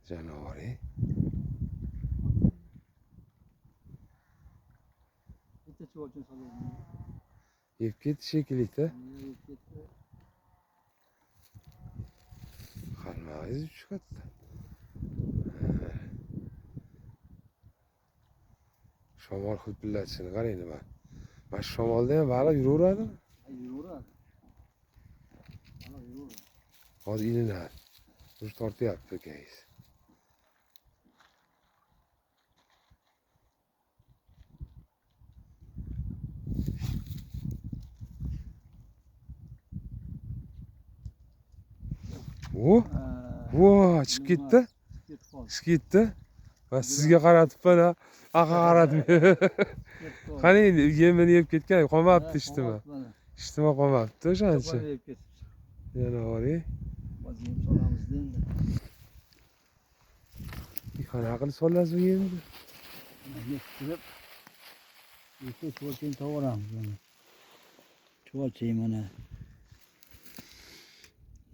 Canavar. Bitta chuvalchon solyapman. Yeb ketdi shekilli-da. Yeb ketdi. Qalmag'ingiz chiqadi. Shamol hilpillatishini qarang nima. Mana shu shamolda ham baliq yuraveradimi? Yuraveradi. Ana yuraveradi. Hozir ilinadi. O'zi tortyapti ukangiz. Vo, chiqib ketdi. Chiqib ketdi. Men sizga qaratibman, aqa qaratmayman. Qarang, yemini yeb ketgan, qolmabdi ishtimi. Ishtima qolmabdi o'shancha. Yana boring. Vaziyat solamiz endi. Qanaqa qilib solasiz bu yemni? Yettirib. Yetti chuvalchon to'g'ramiz mana. Chuvalchon mana.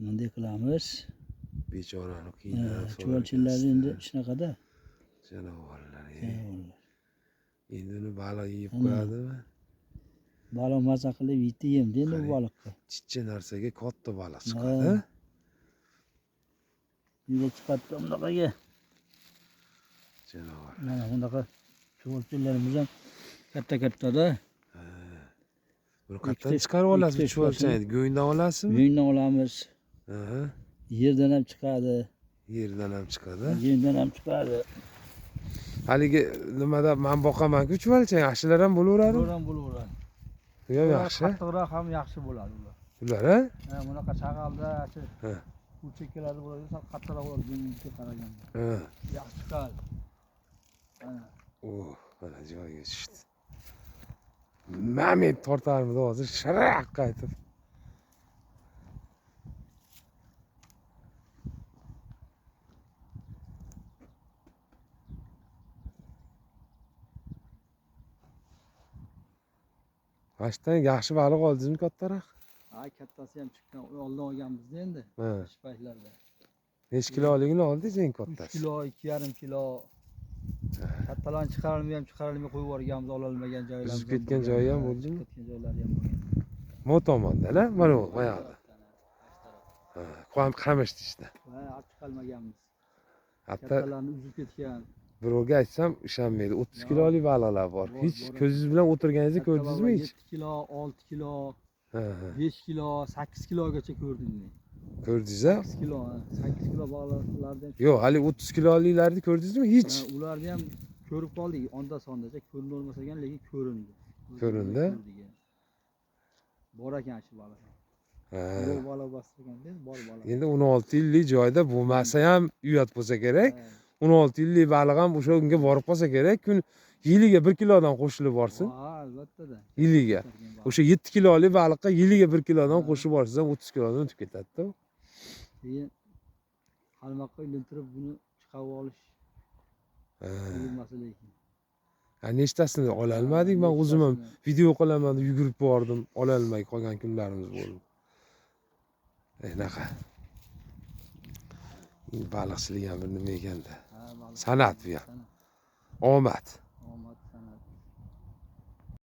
Bunday qilamiz. Bechorani qiynab chuvalchonlar endi shunaqada. Janovorlar. Endi uni baliq yeb qo'yadimi? Baliq maza qilib yetti yemdi endi bu baliqqa. Kichik narsaga katta baliq chiqadi. Uyga chiqadi bunaqaga. Janavor. Mana bunaqa chuvalchonlarimiz ham katta-kattada. Buni qayerdan chiqarib olasiz chuvalchonni? Go'yindan olasizmi? Go'yindan olamiz. Yerdan ham chiqadi. Yerdan ham chiqadi. Yerdan ham chiqadi. Haligi nimada men boqaman-ku chuvalchang, yaxshilar ham bo'laveradi. Ular ham bo'laveradi. Ham yaxshi. Qattiqroq ham yaxshi bo'ladi ular. Ular, ha? Bunaqa chaqalda, uchi keladi bo'ladi, sal qattiqroq bo'ladi bunga qaraganda. Yaxshi chiqadi. Mana joyiga tushdi. Men tortarmidi hozir sharaq qaytib. Ashdan yaxshi baliq oldingizmi kattaroq? Ha, kattasi ham chiqqan. Oldin olganmiz endi. Shu paytlarda. Necha kiloligini oldingiz eng kattasi? 3 kilo, 2,5 kilo. Kattalarni chiqarilmay qo'yib yuborganmiz, ololmagan joylar. Uzib ketgan joyi ham bo'ldimi? Ketgan joylari ham bo'lgan. Mo tomonda-la, mana bu qo'yadi. Qamishdi ishda. Olib chiqolmaganmiz. Hatto Kattalarni uzib ketgan. birovga aytsam ishonmaydi. 30 kilolik baliqlar bor. Hech ko'zingiz bilan o'tirganingizni ko'rdingizmi hech? 7 kilo, 6 kilo, 5 kilo, 8 kilogacha ko'rdim men. Ko'rdingiz-a? 8 kilo, 8 kilo baliqlardan. Yo'q, hali 30 kiloliklarni ko'rdingizmi hech? Ularni ham ko'rib qoldik, onda-sondacha ko'rinolmasa ham, lekin ko'rindi. Ko'rindi. Bor ekan shu baliq. Bu baliq bostirganda bor baliq. Endi 16 yillik joyda bo'lmasa ham uyat bo'lsa kerak. 16 yillik baliq ham o'sha unga borib qolsa kerak, kun yiliga 1 kilodan qo'shilib borsin. Ha, albatta-da. Yiliga. O'sha 7 kilolik baliqqa yiliga 1 kilodan qo'shib borsangiz ham 30 kilodan o'tib ketadi-da. Keyin qalmoqqa ilintirib buni chiqarib olish. Bo'lmasa lekin. Nechtasini ola olmadik. Men o'zim ham video qilaman deb yugurib bordim, ola olmay qolgan kunlarimiz bo'ldi. Enaqa. Baliqchilik ham bir nima ekanda. San'at bu ham. Omad.